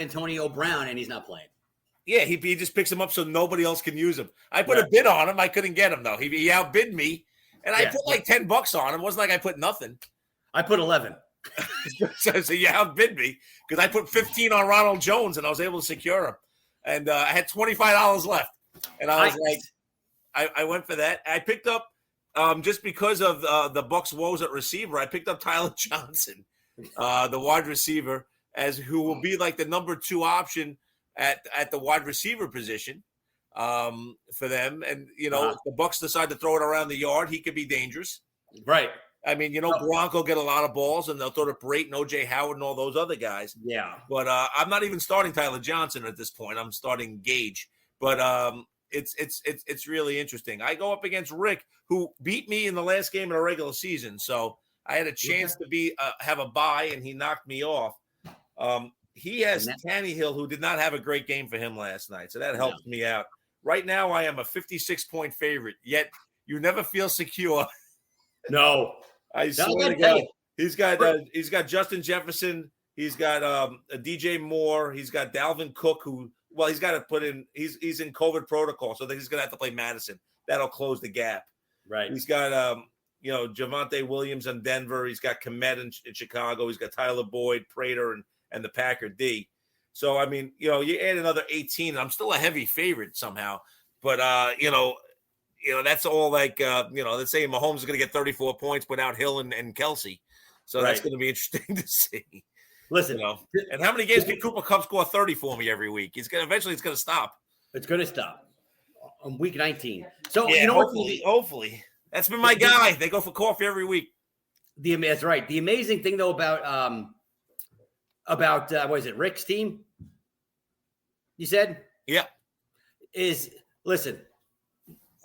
Antonio Brown, and he's not playing. Yeah, he just picks him up so nobody else can use him. I put a bid on him. I couldn't get him, though. He outbid me, and I put like $10 on him. It wasn't like I put nothing. I put 11. So you outbid me because I put 15 on Ronald Jones, and I was able to secure him. And I had $25 left. And I was like, I went for that. I picked up, just because of the Bucs' woes at receiver, I picked up Tyler Johnson, the wide receiver, who will be like the number 2 option at the wide receiver position for them. And, if the Bucs decide to throw it around the yard, he could be dangerous. Right. I mean, Gronk will get a lot of balls, and they'll throw to Brayton, O.J. Howard, and all those other guys. Yeah. But I'm not even starting Tyler Johnson at this point. I'm starting Gage. But it's really interesting. I go up against Rick, who beat me in the last game of the regular season. So I had a chance to have a bye, and he knocked me off. He has Tannehill, who did not have a great game for him last night. So that helps me out. Right now, I am a 56-point favorite, yet you never feel secure. No. I swear to God. He's got Justin Jefferson. He's got DJ Moore. He's got Dalvin Cook, he's got to put in. He's in COVID protocol, so he's going to have to play Madison. That'll close the gap. Right. He's got Javonte Williams in Denver. He's got Kmet in Chicago. He's got Tyler Boyd, Prater, and the Packer D. So I mean, you add another 18. I'm still a heavy favorite somehow, but that's all like, let's say Mahomes is going to get 34 points without Hill and Kelsey. So that's going to be interesting to see. Listen, and how many games can Cooper Kupp score 30 for me every week? Eventually it's going to stop. It's going to stop on week 19. So, hopefully. That's been my guy. They go for coffee every week. That's right. The amazing thing, though, about what is it, Rick's team? You said? Yeah. Listen,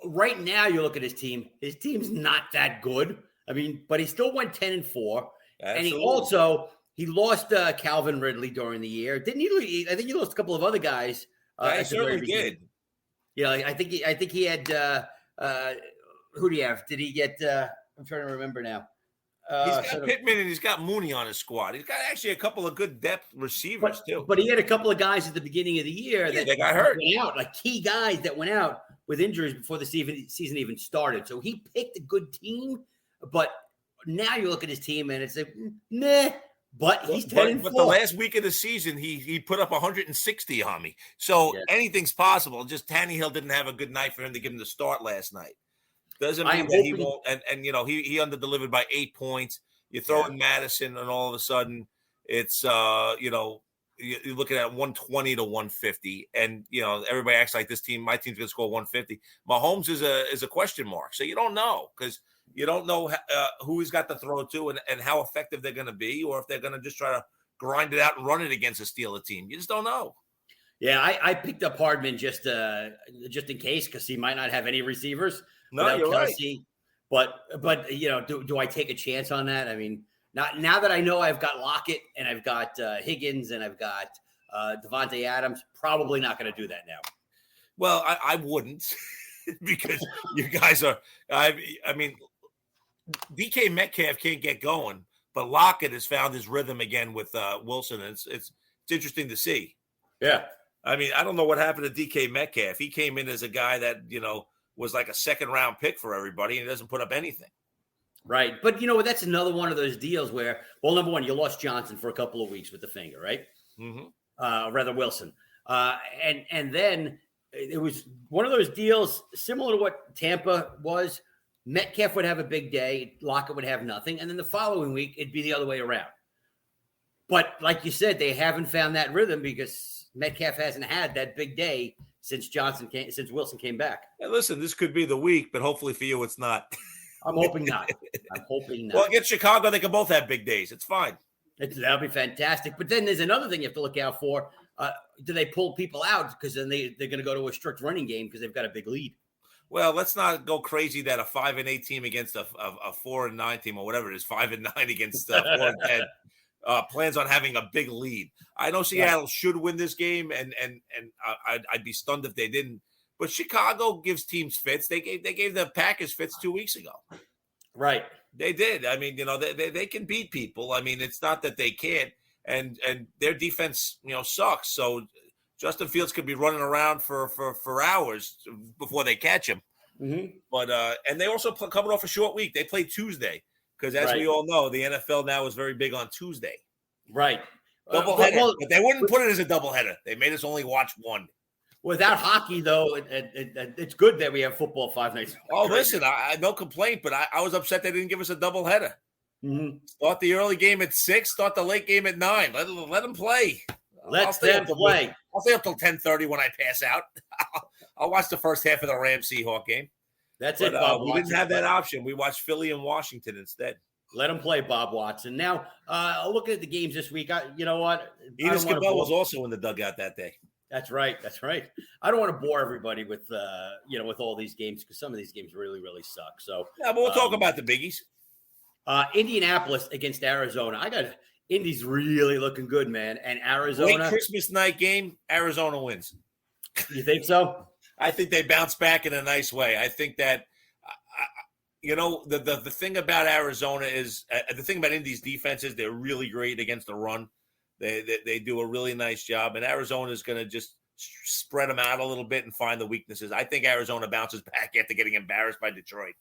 right now you look at his team. His team's not that good. I mean, but he still went 10-4. Absolutely. And he lost Calvin Ridley during the year. Didn't he? I think he lost a couple of other guys. I certainly did. I think he had who do you have? Did he get I'm trying to remember now. He's got Pittman and he's got Mooney on his squad. He's got actually a couple of good depth receivers too. But he had a couple of guys at the beginning of the year that got hurt. Went out, like key guys that went out with injuries before the season even started. So he picked a good team, but now you look at his team and it's like, meh. But he's 10-4. But the last week of the season, he put up 160 on me. So anything's possible. Just Tannehill didn't have a good night for him to give him the start last night. Doesn't mean that he won't. And he underdelivered by 8 points. You throw in Madison, and all of a sudden it's you're looking at 120 to 150, and everybody acts like my team's going to score 150. Mahomes is a question mark, so you don't know because you don't know who he's got to throw to and how effective they're going to be, or if they're going to just try to grind it out and run it against a Steeler team. You just don't know. Yeah, I picked up Hardman just in case because he might not have any receivers. No, you're Kelsey. Right. But do I take a chance on that? I mean, now that I know I've got Lockett and I've got Higgins and I've got Devontae Adams, probably not going to do that now. Well, I wouldn't because you guys are. I mean, DK Metcalf can't get going, but Lockett has found his rhythm again with Wilson. And it's interesting to see. Yeah. I mean, I don't know what happened to DK Metcalf. He came in as a guy that, was like a second-round pick for everybody, and he doesn't put up anything. Right. But, that's another one of those deals where, well, number one, you lost Johnson for a couple of weeks with the finger, right? Mm-hmm. Rather Wilson. And then it was one of those deals similar to what Tampa was. Metcalf would have a big day. Lockett would have nothing. And then the following week, it'd be the other way around. But like you said, they haven't found that rhythm because Metcalf hasn't had that big day since Wilson came back. Hey, listen, this could be the week, but hopefully for you, it's not. I'm hoping not. Well, against Chicago, they can both have big days. It's fine. That'll be fantastic. But then there's another thing you have to look out for. Do they pull people out? Because then they're going to go to a strict running game because they've got a big lead. Well, let's not go crazy that a 5-8 team against a 4-9 team or whatever it is, 5-9 against 4-10. Plans on having a big lead. I know Seattle should win this game, and I'd be stunned if they didn't. But Chicago gives teams fits. They gave the Packers fits 2 weeks ago. Right. They did. I mean, they can beat people. I mean, it's not that they can't. and their defense, sucks. So Justin Fields could be running around for hours before they catch him. Mm-hmm. But and they also coming off a short week. They play Tuesday because, as we all know, the NFL now is very big on Tuesday. Right. Doubleheader, but they wouldn't put it as a doubleheader. They made us only watch one. Without hockey, though, it's good that we have football 5 nights. Oh, listen, I no complaint, but I was upset they didn't give us a doubleheader. Mm-hmm. Start the early game at 6, start the late game at 9. Let them play. Let them play. I'll stay up till 10:30 when I pass out. I'll watch the first half of the Rams-Seahawks game. That's it, Bob we didn't have that option. We watched Philly and Washington instead. Let him play, Bob Watson. Now, looking at the games this week, you know what? Edith Cabell was also in the dugout that day. That's right. I don't want to bore everybody with with all these games because some of these games really, really suck. So yeah, but we'll talk about the biggies. Indianapolis against Arizona. I got Indy's really looking good, man. And Arizona. Late Christmas night game, Arizona wins. You think so? I think they bounce back in a nice way. I think that, the thing about Arizona is the thing about Indy's defense is they're really great against the run. They do a really nice job, and Arizona is going to just spread them out a little bit and find the weaknesses. I think Arizona bounces back after getting embarrassed by Detroit.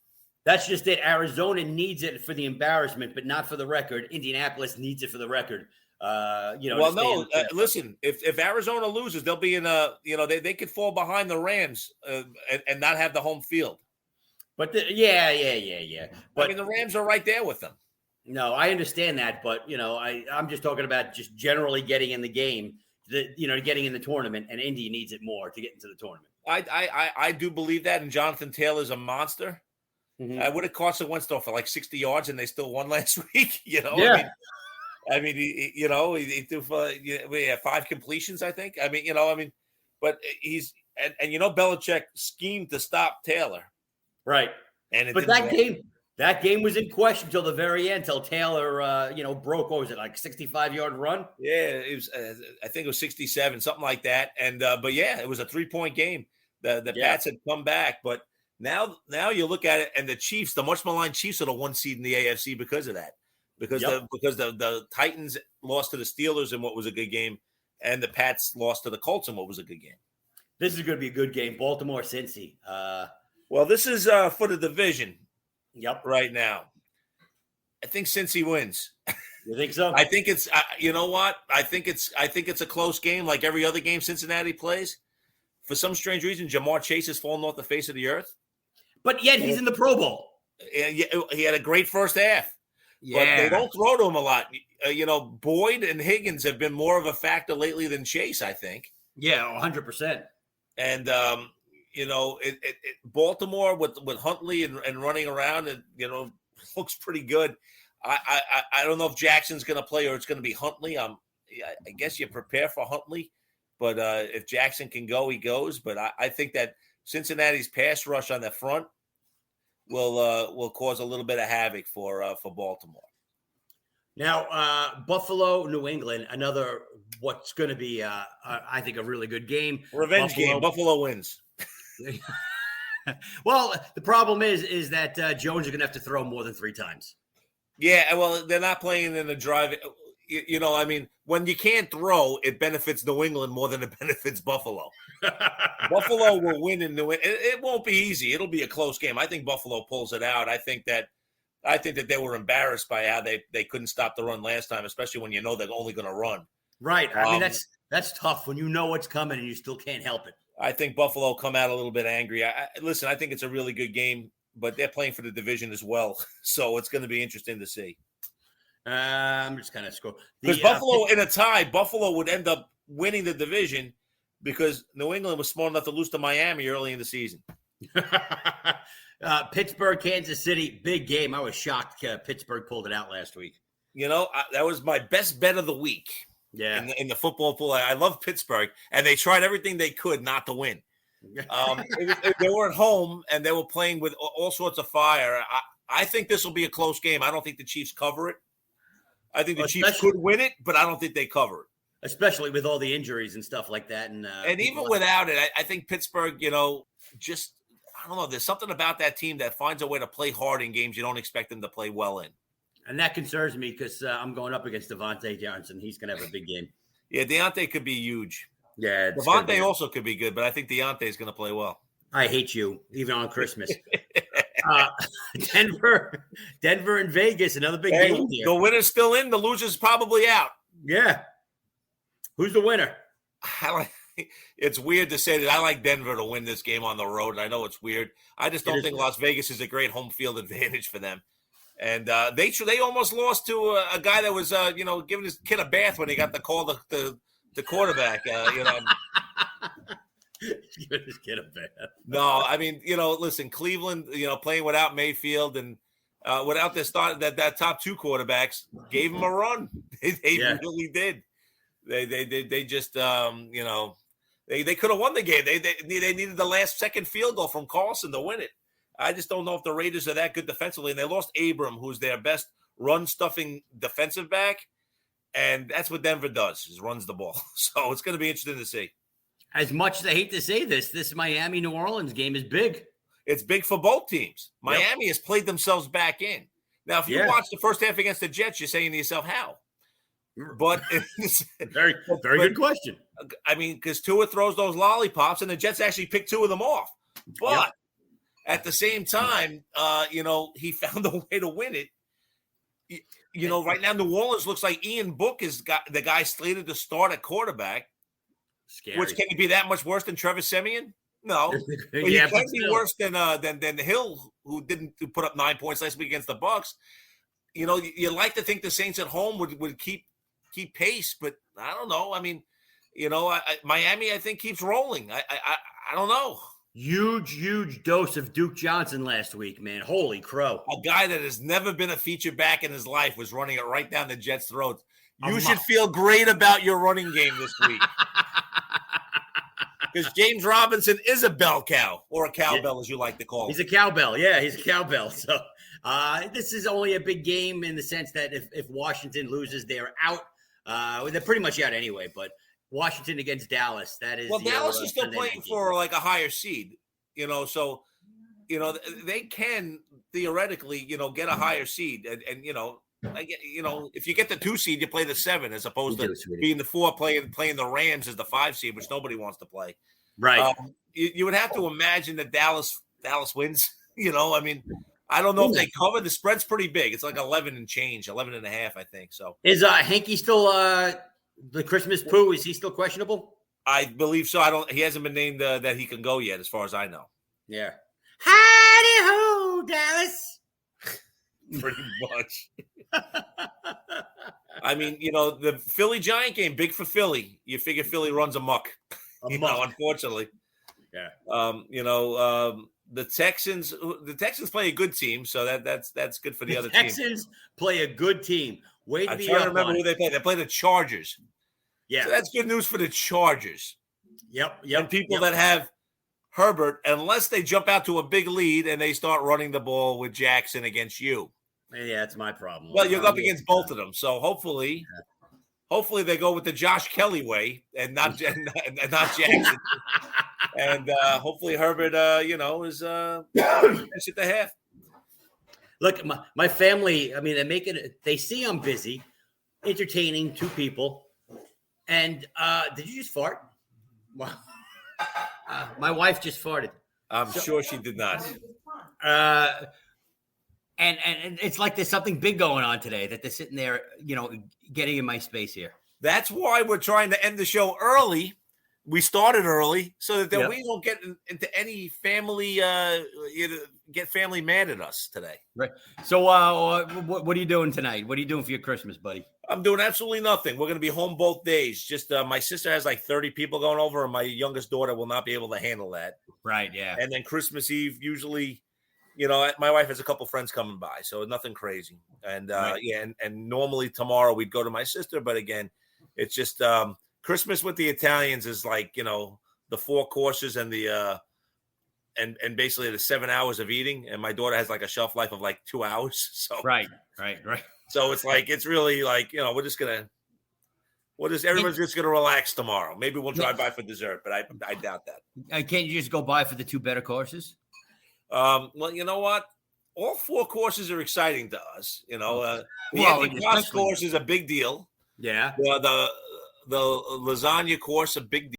That's just it. Arizona needs it for the embarrassment, but not for the record. Indianapolis needs it for the record. Listen, if Arizona loses, they'll be in they could fall behind the Rams and not have the home field. But yeah. But the Rams are right there with them. No, I understand that, but I'm just talking about just generally getting in the game, getting in the tournament, and Indy needs it more to get into the tournament. I do believe that, and Jonathan Taylor's a monster. Mm-hmm. I would have Carson Wentz for like 60 yards, and they still won last week. Yeah. He threw for 5 completions, I think. But he's and Belichick schemed to stop Taylor, right? And that game was in question till the very end, till Taylor, broke. What was it, like 65-yard run? Yeah, it was. I think it was 67, something like that. And it was a 3-point game. The Pats had come back, but now you look at it, and the Chiefs, the much maligned Chiefs, are the 1 seed in the AFC because of that. Because the Titans lost to the Steelers in what was a good game, and the Pats lost to the Colts in what was a good game. This is going to be a good game. Baltimore, Cincy. This is for the division. Yep. Right now, I think Cincy wins. You think so? I think it's. You know what? I think it's a close game, like every other game Cincinnati plays. For some strange reason, Jamar Chase has fallen off the face of the earth. But yet he's in the Pro Bowl. He had a great first half. Yeah. But they don't throw to him a lot. Boyd and Higgins have been more of a factor lately than Chase, I think. Yeah, 100%. And Baltimore with Huntley and running around, and looks pretty good. I don't know if Jackson's going to play or it's going to be Huntley. I guess you prepare for Huntley, but if Jackson can go, he goes. But I think that Cincinnati's pass rush on the front will cause a little bit of havoc for Baltimore. Now, Buffalo, New England, another what's going to be, I think, a really good game. Revenge game. Buffalo wins. Well, the problem is that Jones is going to have to throw more than 3 times. Yeah, well, they're not playing in the drive. When you can't throw, it benefits New England more than it benefits Buffalo. Buffalo will win in New England. It won't be easy. It'll be a close game. I think Buffalo pulls it out. I think that they were embarrassed by how they couldn't stop the run last time, especially when they're only going to run. Right. That's tough when you know what's coming and you still can't help it. I think Buffalo come out a little bit angry. I think it's a really good game, but they're playing for the division as well, so it's going to be interesting to see. I'm just kind of scroll because Buffalo in a tie, Buffalo would end up winning the division because New England was smart enough to lose to Miami early in the season. Pittsburgh, Kansas City, big game. I was shocked Pittsburgh pulled it out last week. That was my best bet of the week. Yeah, in the football pool. I love Pittsburgh, and they tried everything they could not to win. They were at home, and they were playing with all sorts of fire. I think this will be a close game. I don't think the Chiefs cover it. I think the Chiefs could win it, but I don't think they cover it. Especially with all the injuries and stuff like that. And even without it, I think Pittsburgh, just – I don't know. There's something about that team that finds a way to play hard in games you don't expect them to play well in. And that concerns me because I'm going up against Devontae Johnson. He's going to have a big game. Yeah, Deontay could be huge. Yeah, Devontae also could be good, but I think Deontay is going to play well. I hate you, even on Christmas. Denver and Vegas, another big game here. The winner's still in. The loser's probably out. Yeah. Who's the winner? It's weird to say that I like Denver to win this game on the road, and I know it's weird. I just don't think Las Vegas is a great home field advantage for them. And they almost lost to a guy that was giving his kid a bath when he got the call the quarterback. Giving his kid a bath. No, I mean, listen, Cleveland, playing without Mayfield and without their start that top two quarterbacks gave them a run. They really did. They just they could have won the game. They needed the last second field goal from Carlson to win it. I just don't know if the Raiders are that good defensively. And they lost Abram, who's their best run-stuffing defensive back. And that's what Denver does, is runs the ball. So it's going to be interesting to see. As much as I hate to say this Miami-New Orleans game is big. It's big for both teams. Miami has played themselves back in. Now, if you watch the first half against the Jets, you're saying to yourself, how? But very good question. I mean, because Tua throws those lollipops, and the Jets actually picked two of them off. But at the same time, he found a way to win it. Right now, New Orleans looks like Ian Book is the guy slated to start at quarterback. Scary. Which can he be that much worse than Trevor Siemian? No. But he can be worse than Hill, who didn't put up 9 points last week against the Bucs. You like to think the Saints at home would keep pace, but I don't know. I mean, Miami, I think, keeps rolling. I don't know. Huge dose of Duke Johnson last week, man. Holy crow. A guy that has never been a feature back in his life was running it right down the Jets' throats. You should feel great about your running game this week. Because James Robinson is a bell cow, or a cowbell, as you like to call him. He's a cowbell. Yeah, he's a cowbell. So this is only a big game in the sense that if Washington loses, they're out. They're pretty much out anyway, but Washington against Dallas, that is. Well, Dallas is still playing for like a higher seed, so, they can theoretically, get a higher seed. And if you get the 2 seed, you play the 7 as opposed to being the 4 playing the Rams as the 5 seed, which nobody wants to play. Right. You would have to imagine that Dallas wins. I mean, I don't know if they cover. The spread's pretty big. It's like 11 and change, 11 and a half, I think. So is Hanky still the Christmas poo? Is he still questionable? I believe so. He hasn't been named that he can go yet, as far as I know. Yeah. Howdy ho, Dallas. Pretty much. I mean, the Philly Giant game, big for Philly. You figure Philly runs amok. Unfortunately. Yeah. The Texans play a good team, so that's good for the other team. Texans play a good team. Wait I'm trying to remember who they play. They play the Chargers. Yeah. So that's good news for the Chargers. Yep. And people that have Herbert, unless they jump out to a big lead and they start running the ball with Jackson against you. Yeah, that's my problem. Well, you're up against both of them. So hopefully they go with the Josh Kelly way and not Jackson. And hopefully Herbert, is at the half. Look, my family, I mean, they see I'm busy entertaining 2 people. And did you just fart? Wow. My wife just farted. I'm sure she did not. And it's like there's something big going on today that they're sitting there, getting in my space here. That's why we're trying to end the show early. We started early so that we don't get into any family, get family mad at us today. Right. So what are you doing tonight? What are you doing for your Christmas, buddy? I'm doing absolutely nothing. We're going to be home both days. Just my sister has like 30 people going over, and my youngest daughter will not be able to handle that. Right, yeah. And then Christmas Eve, usually, my wife has a couple friends coming by, so nothing crazy. And, and normally tomorrow we'd go to my sister, but again, it's just Christmas with the Italians is like, the 4 courses and the and basically the 7 hours of eating. And my daughter has like a shelf life of like 2 hours. So right. So it's like, it's really like, everyone's just going to relax tomorrow. Maybe we'll drive by for dessert, but I doubt that. Can't you just go by for the 2 better courses? Well, you know what? all 4 courses are exciting to us. You know, the well, cross course is a big deal. Yeah. The lasagna course, a big deal.